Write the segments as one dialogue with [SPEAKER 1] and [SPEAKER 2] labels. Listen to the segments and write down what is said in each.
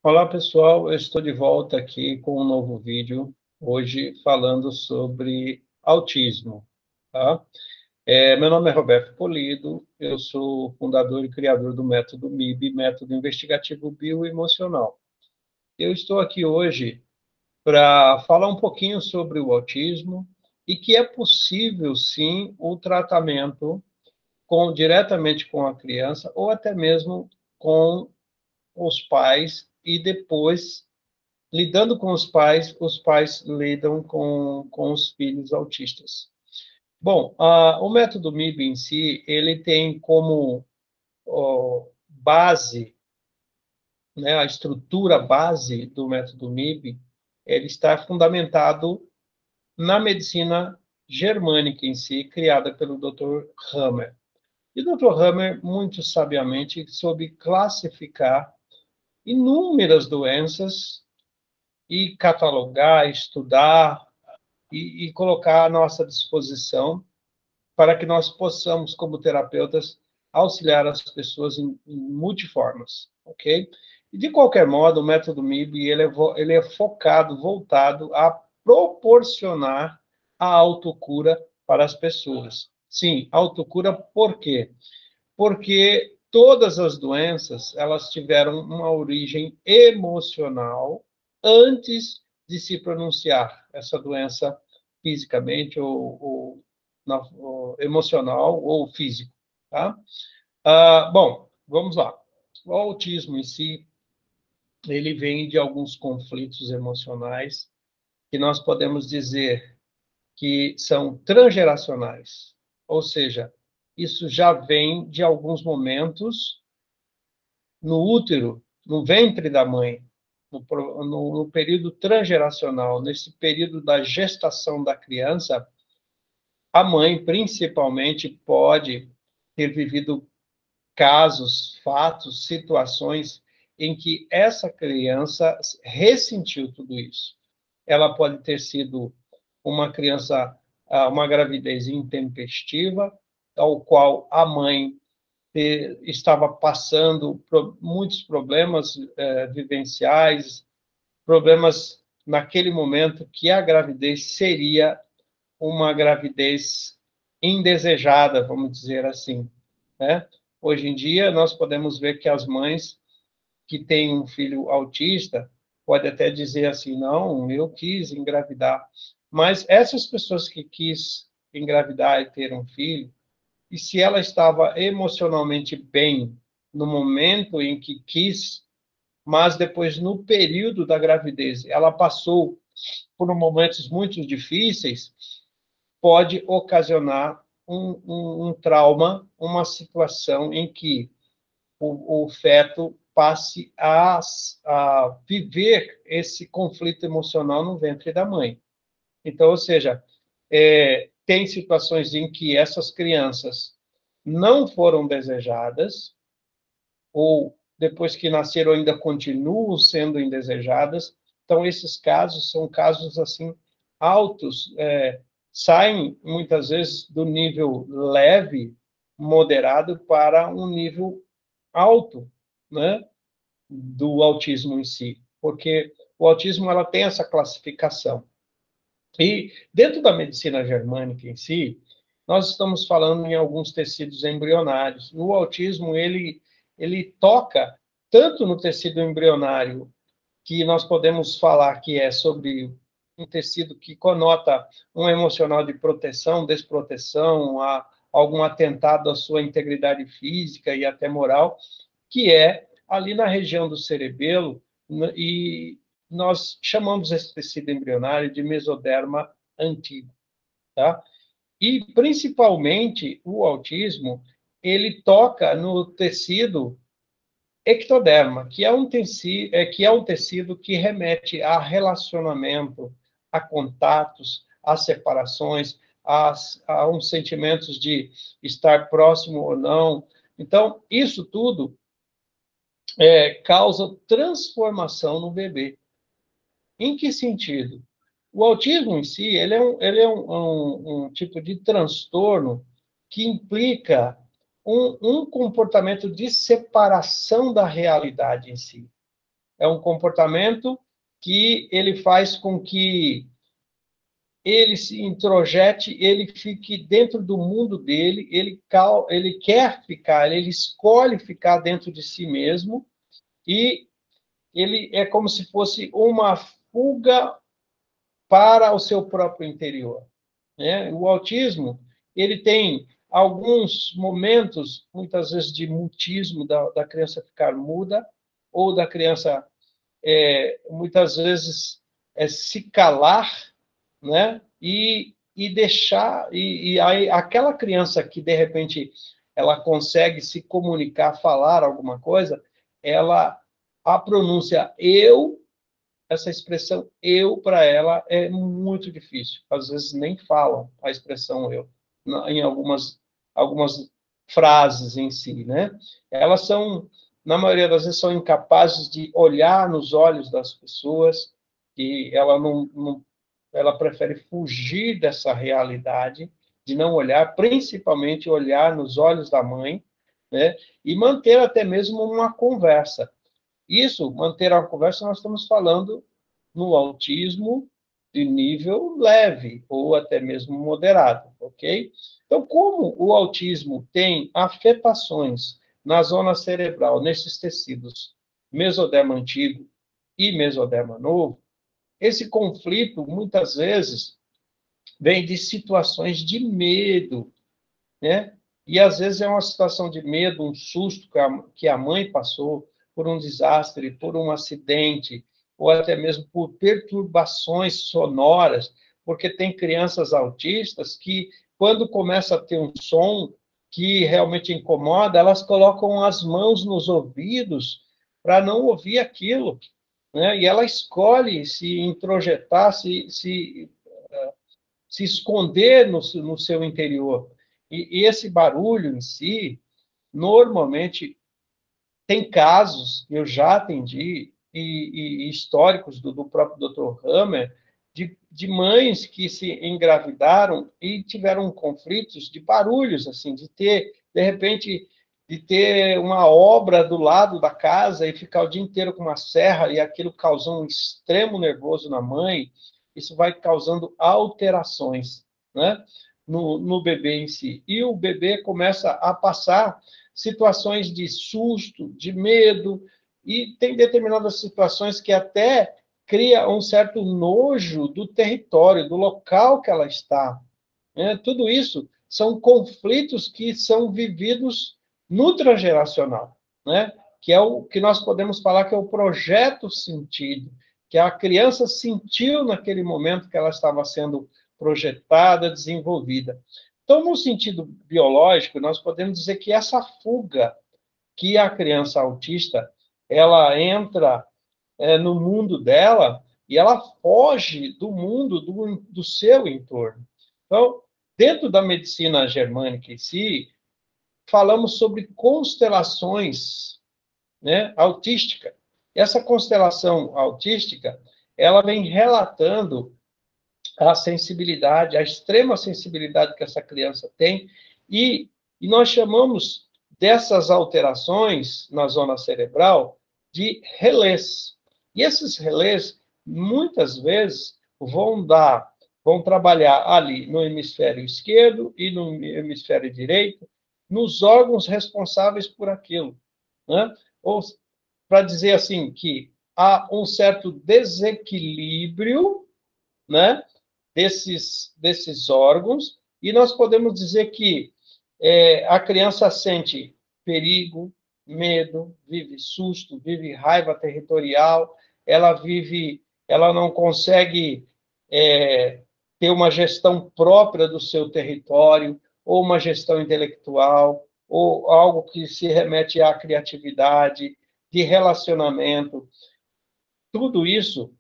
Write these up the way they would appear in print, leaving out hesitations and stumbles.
[SPEAKER 1] Olá, pessoal. Eu estou de volta aqui com um novo vídeo, hoje falando sobre autismo, tá? Meu nome é Roberto Polido, eu sou fundador e criador do método MIB, Método Investigativo Bioemocional. Eu estou aqui hoje para falar um pouquinho sobre o autismo e que é possível, sim, o tratamento diretamente com a criança ou até mesmo com os pais e depois lidando com os pais lidam com os filhos autistas. Bom, o método MIB em si, ele tem como base, né, a estrutura base do método MIB, ele está fundamentado na medicina germânica em si, criada pelo Dr. Hammer. E o Dr. Hammer, muito sabiamente, soube classificar inúmeras doenças e catalogar, estudar e colocar à nossa disposição para que nós possamos, como terapeutas, auxiliar as pessoas em multiformas, ok? E, de qualquer modo, o método MIB ele é focado, voltado a proporcionar a autocura para as pessoas. Sim, autocura por quê? Porque todas as doenças, elas tiveram uma origem emocional antes de se pronunciar essa doença fisicamente ou emocional ou físico, tá? Bom, vamos lá. O autismo em si, ele vem de alguns conflitos emocionais que nós podemos dizer que são transgeracionais, ou seja, isso já vem de alguns momentos no útero, no ventre da mãe, no período transgeracional, nesse período da gestação da criança, a mãe, principalmente, pode ter vivido casos, fatos, situações em que essa criança ressentiu tudo isso. Ela pode ter sido uma criança, uma gravidez intempestiva, ao qual a mãe estava passando por muitos problemas vivenciais, problemas naquele momento que a gravidez seria uma gravidez indesejada, vamos dizer assim, né? Hoje em dia, nós podemos ver que as mães que têm um filho autista podem até dizer assim, não, eu quis engravidar. Mas essas pessoas que quis engravidar e ter um filho, e se ela estava emocionalmente bem no momento em que quis, mas depois, no período da gravidez, ela passou por momentos muito difíceis, pode ocasionar um trauma, uma situação em que o feto passe a viver esse conflito emocional no ventre da mãe. Então, ou seja, tem situações em que essas crianças não foram desejadas, ou depois que nasceram ainda continuam sendo indesejadas. Então, esses casos são casos, assim, altos, saem, muitas vezes, do nível leve, moderado, para um nível alto, né, do autismo em si, porque o autismo ela tem essa classificação. E dentro da medicina germânica em si, nós estamos falando em alguns tecidos embrionários. O autismo, ele toca tanto no tecido embrionário, que nós podemos falar que é sobre um tecido que conota um emocional de proteção, desproteção, algum atentado à sua integridade física e até moral, que é ali na região do cerebelo, e nós chamamos esse tecido embrionário de mesoderma antigo, tá? E, principalmente, o autismo, ele toca no tecido ectoderma, que é um tecido que remete a relacionamento, a contatos, a separações, a uns sentimentos de estar próximo ou não. Então, isso tudo causa transformação no bebê. Em que sentido? O autismo em si, ele é um tipo de transtorno que implica um comportamento de separação da realidade em si. é um comportamento que ele faz com que ele se introjete, ele fique dentro do mundo dele, ele quer ficar, ele escolhe ficar dentro de si mesmo, e ele é como se fosse uma fuga para o seu próprio interior, né? O autismo, ele tem alguns momentos, muitas vezes, de mutismo, da criança ficar muda, ou da criança, muitas vezes, se calar, né? E deixar, e aí, aquela criança que, de repente, ela consegue se comunicar, falar alguma coisa, a pronúncia eu, essa expressão eu, para ela, é muito difícil. Às vezes nem falam a expressão eu, em algumas frases em si, né? Elas são, na maioria das vezes, são incapazes de olhar nos olhos das pessoas, e ela prefere fugir dessa realidade, de não olhar, principalmente olhar nos olhos da mãe, né? E manter até mesmo uma conversa. Isso, manter a conversa, nós estamos falando no autismo de nível leve, ou até mesmo moderado, ok? Então, como o autismo tem afetações na zona cerebral, nesses tecidos mesoderma antigo e mesoderma novo, esse conflito, muitas vezes, vem de situações de medo, né? E, às vezes, é uma situação de medo, um susto que a mãe passou por um desastre, por um acidente, ou até mesmo por perturbações sonoras, porque tem crianças autistas que, quando começa a ter um som que realmente incomoda, elas colocam as mãos nos ouvidos para não ouvir aquilo, né? E ela escolhe se introjetar, se esconder no seu interior. E esse barulho em si, normalmente, tem casos, eu já atendi, e históricos do próprio Dr. Hammer, de mães que se engravidaram e tiveram conflitos de barulhos, assim, de repente, de ter uma obra do lado da casa e ficar o dia inteiro com uma serra, e aquilo causou um extremo nervoso na mãe. Isso vai causando alterações, né, no bebê em si. E o bebê começa a passar situações de susto, de medo, e tem determinadas situações que até cria um certo nojo do território, do local que ela está, né? Tudo isso são conflitos que são vividos no transgeracional, né? Que é o que nós podemos falar que é o projeto sentido, que a criança sentiu naquele momento que ela estava sendo projetada, desenvolvida. Então, no sentido biológico, nós podemos dizer que essa fuga que a criança autista ela entra no mundo dela e ela foge do mundo do seu entorno. Então, dentro da medicina germânica em si, falamos sobre constelações, né, autística. Essa constelação autística, ela vem relatando a sensibilidade, a extrema sensibilidade que essa criança tem, e nós chamamos dessas alterações na zona cerebral de relés. E esses relés, muitas vezes, vão trabalhar ali no hemisfério esquerdo e no hemisfério direito, nos órgãos responsáveis por aquilo, né? Ou, para dizer assim, que há um certo desequilíbrio, né, desses órgãos, e nós podemos dizer que a criança sente perigo, medo, vive susto, vive raiva territorial, ela não consegue ter uma gestão própria do seu território, ou uma gestão intelectual, ou algo que se remete à criatividade, de relacionamento. Tudo isso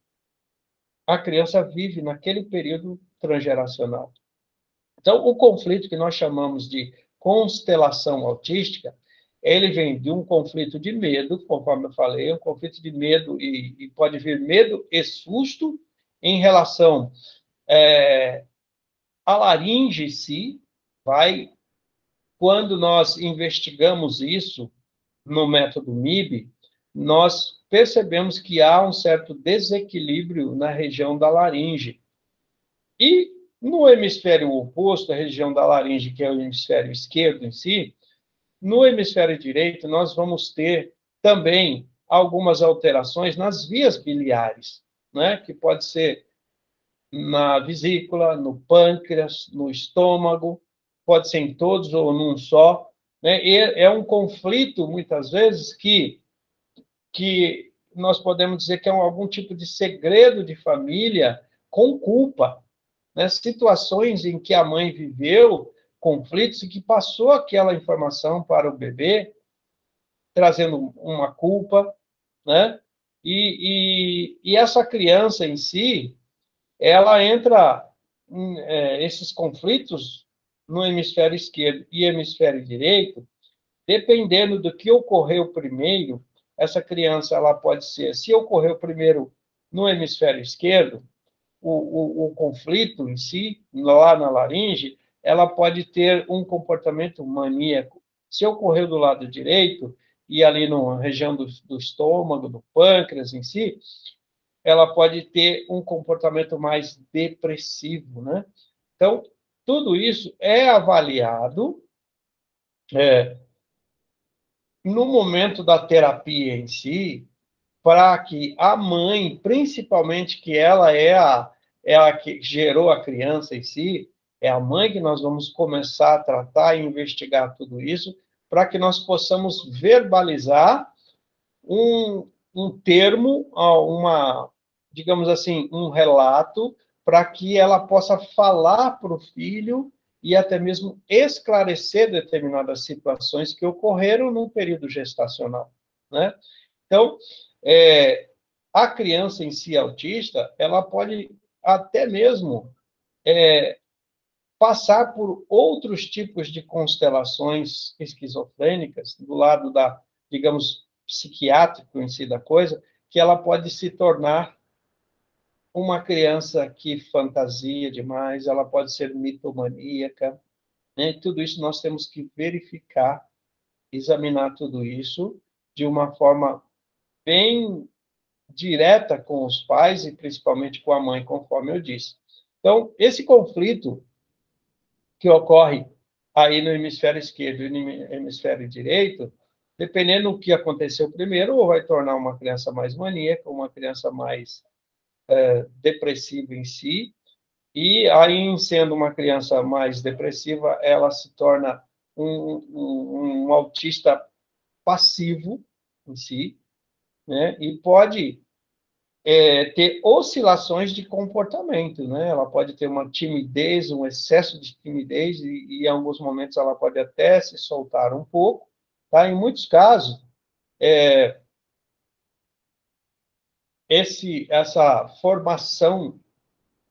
[SPEAKER 1] a criança vive naquele período transgeracional. Então, o conflito que nós chamamos de constelação autística, ele vem de um conflito de medo, conforme eu falei, um conflito de medo, e pode vir medo e susto em relação à laringe em si. Quando nós investigamos isso no método MIB, nós percebemos que há um certo desequilíbrio na região da laringe. E no hemisfério oposto, a região da laringe, que é o hemisfério esquerdo em si, no hemisfério direito, nós vamos ter também algumas alterações nas vias biliares, né? Que pode ser na vesícula, no pâncreas, no estômago, pode ser em todos ou num só, né? E é um conflito, muitas vezes, que nós podemos dizer que é algum tipo de segredo de família com culpa, né? Situações em que a mãe viveu conflitos e que passou aquela informação para o bebê, trazendo uma culpa, né? E essa criança em si, ela entra em esses conflitos no hemisfério esquerdo e hemisfério direito, dependendo do que ocorreu primeiro. Essa criança, ela pode ser, se ocorreu primeiro no hemisfério esquerdo, o conflito em si, lá na laringe, ela pode ter um comportamento maníaco. Se ocorreu do lado direito, e ali na região do estômago, do pâncreas em si, ela pode ter um comportamento mais depressivo, né? Então, tudo isso é avaliado no momento da terapia em si, para que a mãe, principalmente que ela é a que gerou a criança em si, é a mãe que nós vamos começar a tratar e investigar tudo isso, para que nós possamos verbalizar um termo, digamos assim, um relato, para que ela possa falar para o filho e até mesmo esclarecer determinadas situações que ocorreram no período gestacional, né? Então, a criança em si autista, ela pode até mesmo passar por outros tipos de constelações esquizofrênicas, do lado digamos, psiquiátrico em si da coisa, que ela pode se tornar uma criança que fantasia demais, ela pode ser mitomaníaca, né? Tudo isso nós temos que verificar, examinar tudo isso de uma forma bem direta com os pais e principalmente com a mãe, conforme eu disse. Então, esse conflito que ocorre aí no hemisfério esquerdo e no hemisfério direito, dependendo do que aconteceu primeiro, ou vai tornar uma criança mais maníaca, uma criança mais depressiva em si, e aí, sendo uma criança mais depressiva, ela se torna um autista passivo em si, né? E pode ter oscilações de comportamento, né? Ela pode ter uma timidez, um excesso de timidez, e em alguns momentos ela pode até se soltar um pouco, tá? Em muitos casos, essa formação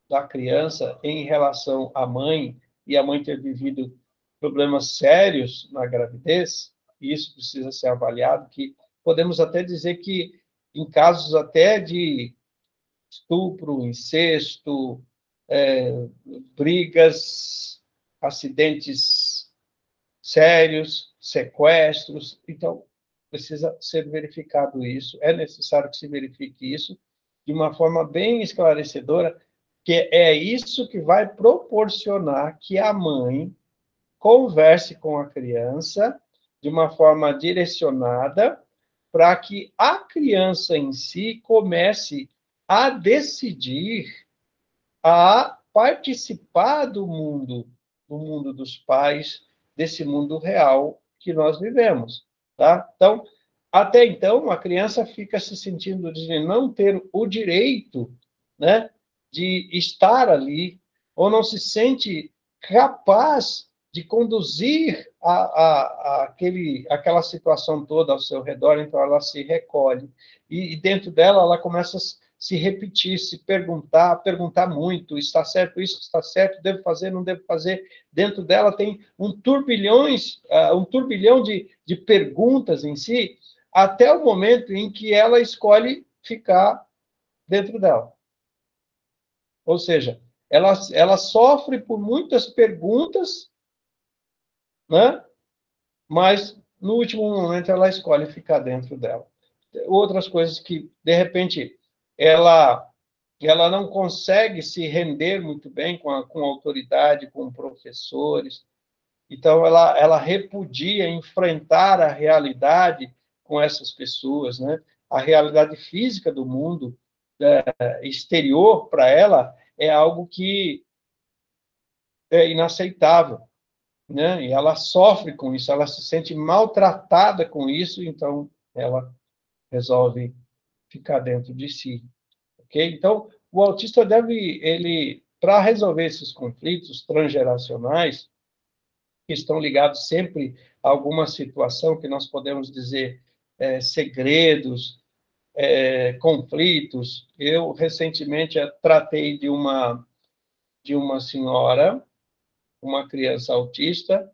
[SPEAKER 1] da criança em relação à mãe, e a mãe ter vivido problemas sérios na gravidez, e isso precisa ser avaliado, que podemos até dizer que em casos até de estupro, incesto, brigas, acidentes sérios, sequestros. Então, precisa ser verificado isso. É necessário que se verifique isso de uma forma bem esclarecedora, que é isso que vai proporcionar que a mãe converse com a criança de uma forma direcionada, para que a criança em si comece a decidir, a participar do mundo dos pais, desse mundo real que nós vivemos, tá? Então, até então, a criança fica se sentindo de não ter o direito, né, de estar ali, ou não se sente capaz de conduzir aquela situação toda ao seu redor, então ela se recolhe. E dentro dela, ela começa a se repetir, se perguntar muito, está certo isso, está certo, devo fazer, não devo fazer. Dentro dela tem um turbilhão de perguntas em si, até o momento em que ela escolhe ficar dentro dela. Ou seja, ela sofre por muitas perguntas, né? Mas no último momento ela escolhe ficar dentro dela. outras coisas que, de repente, ela não consegue se render muito bem com a autoridade, com professores. Então, ela repudia enfrentar a realidade com essas pessoas, né? A realidade física do mundo exterior para ela é algo que é inaceitável, né? E ela sofre com isso, ela se sente maltratada com isso, então ela resolve ficar dentro de si, ok? Então, o autista para resolver esses conflitos transgeracionais, que estão ligados sempre a alguma situação que nós podemos dizer segredos, conflitos. Eu, recentemente, tratei de uma senhora, uma criança autista,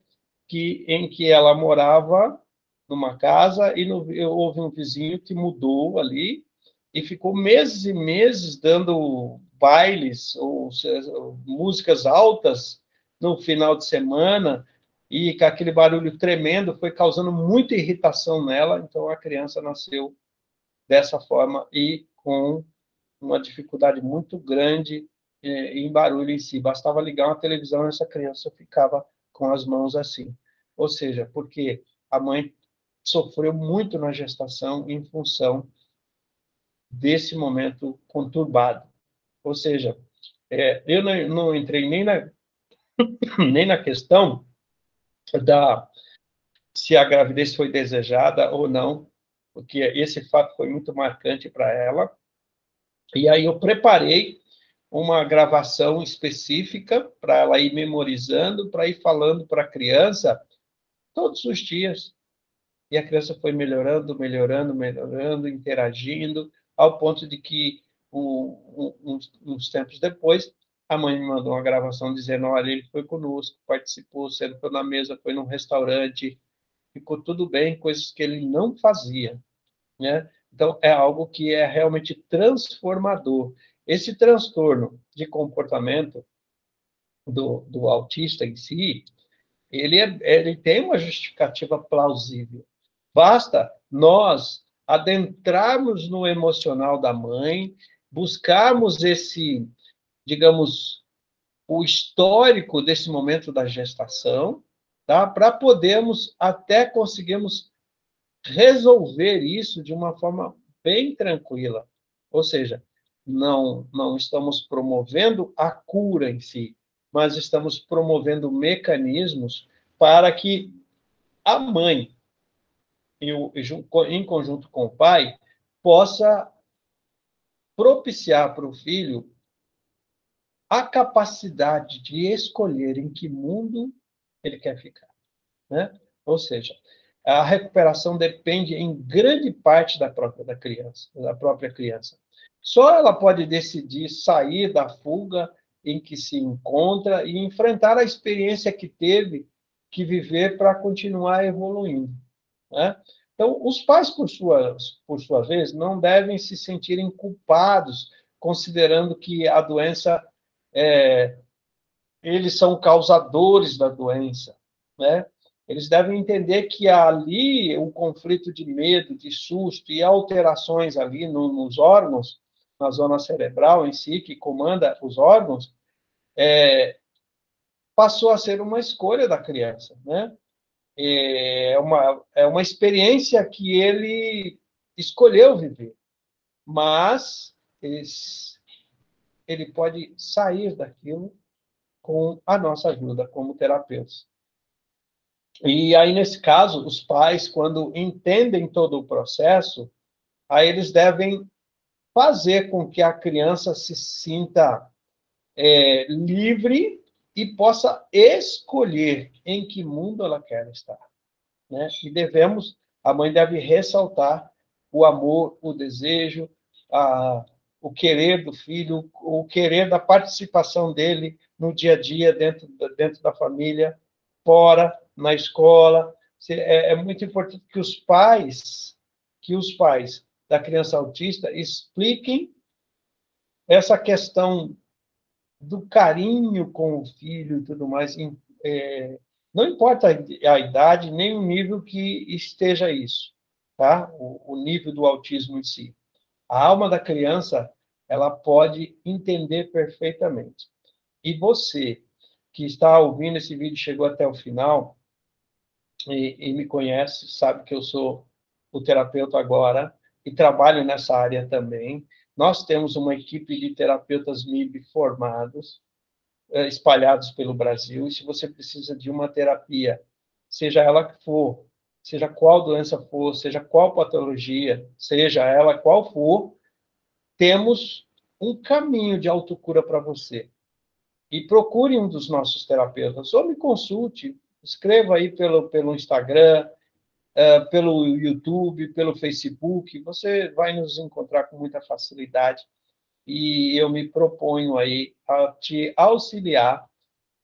[SPEAKER 1] em que ela morava numa casa e houve um vizinho que mudou ali e ficou meses e meses dando bailes ou músicas altas no final de semana e com aquele barulho tremendo foi causando muita irritação nela, então a criança nasceu dessa forma e com uma dificuldade muito grande em barulho em si. Bastava ligar uma televisão e essa criança ficava com as mãos assim. Ou seja, porque a mãe sofreu muito na gestação em função desse momento conturbado. Ou seja, eu não entrei nem na questão da se a gravidez foi desejada ou não, porque esse fato foi muito marcante para ela. E aí eu preparei uma gravação específica para ela ir memorizando, para ir falando para a criança todos os dias. E a criança foi melhorando, melhorando, melhorando, interagindo, ao ponto de que, uns tempos depois, a mãe me mandou uma gravação dizendo: olha, ele foi conosco, participou, sentou na mesa, foi num restaurante, ficou tudo bem, coisas que ele não fazia, né? Então, é algo que é realmente transformador. Esse transtorno de comportamento do autista em si, ele tem uma justificativa plausível. Basta nós adentrarmos no emocional da mãe, buscarmos digamos, o histórico desse momento da gestação, tá? Para podermos até conseguirmos resolver isso de uma forma bem tranquila. Ou seja, não estamos promovendo a cura em si, mas estamos promovendo mecanismos para que a mãe, em conjunto com o pai, possa propiciar para o filho a capacidade de escolher em que mundo ele quer ficar, né? Ou seja, a recuperação depende em grande parte da criança, da própria criança. Só ela pode decidir sair da fuga em que se encontra e enfrentar a experiência que teve que viver para continuar evoluindo, né? Então, os pais, por sua vez, não devem se sentirem culpados, considerando que a doença, eles são causadores da doença, né? Eles devem entender que ali o conflito de medo, de susto e alterações ali nos órgãos, na zona cerebral em si, que comanda os órgãos, passou a ser uma escolha da criança, né? É uma experiência que ele escolheu viver, mas ele pode sair daquilo com a nossa ajuda como terapeutas. E aí, nesse caso, os pais, quando entendem todo o processo, aí eles devem fazer com que a criança se sinta livre e possa escolher em que mundo ela quer estar, né? E a mãe deve ressaltar o amor, o desejo, o querer do filho, o querer da participação dele no dia a dia, dentro da família, fora, na escola. É muito importante que os pais da criança autista expliquem essa questão do carinho com o filho e tudo mais. Não importa a idade, nem o nível que esteja isso, tá? O nível do autismo em si. A alma da criança, ela pode entender perfeitamente. E você que está ouvindo esse vídeo, chegou até o final e me conhece, sabe que eu sou o terapeuta agora e trabalho nessa área também. Nós temos uma equipe de terapeutas MIB formados, espalhados pelo Brasil, e se você precisa de uma terapia, seja ela que for, seja qual doença for, seja qual patologia, seja ela qual for, temos um caminho de autocura para você. E procure um dos nossos terapeutas, ou me consulte, escreva aí pelo Instagram, pelo YouTube, pelo Facebook, você vai nos encontrar com muita facilidade e eu me proponho aí a te auxiliar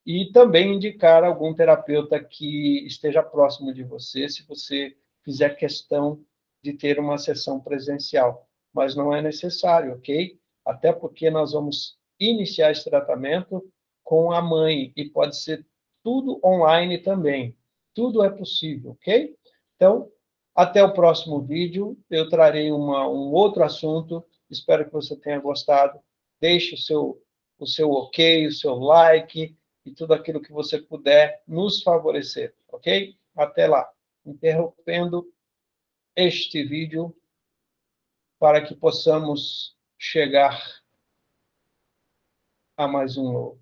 [SPEAKER 1] e também indicar algum terapeuta que esteja próximo de você, se você fizer questão de ter uma sessão presencial. Mas não é necessário, ok? Até porque nós vamos iniciar esse tratamento com a mãe e pode ser tudo online também. Tudo é possível, ok? Então, até o próximo vídeo. Eu trarei um outro assunto. Espero que você tenha gostado. Deixe o seu ok, o seu like e tudo aquilo que você puder nos favorecer, ok? Até lá. Interrompendo este vídeo para que possamos chegar a mais um novo.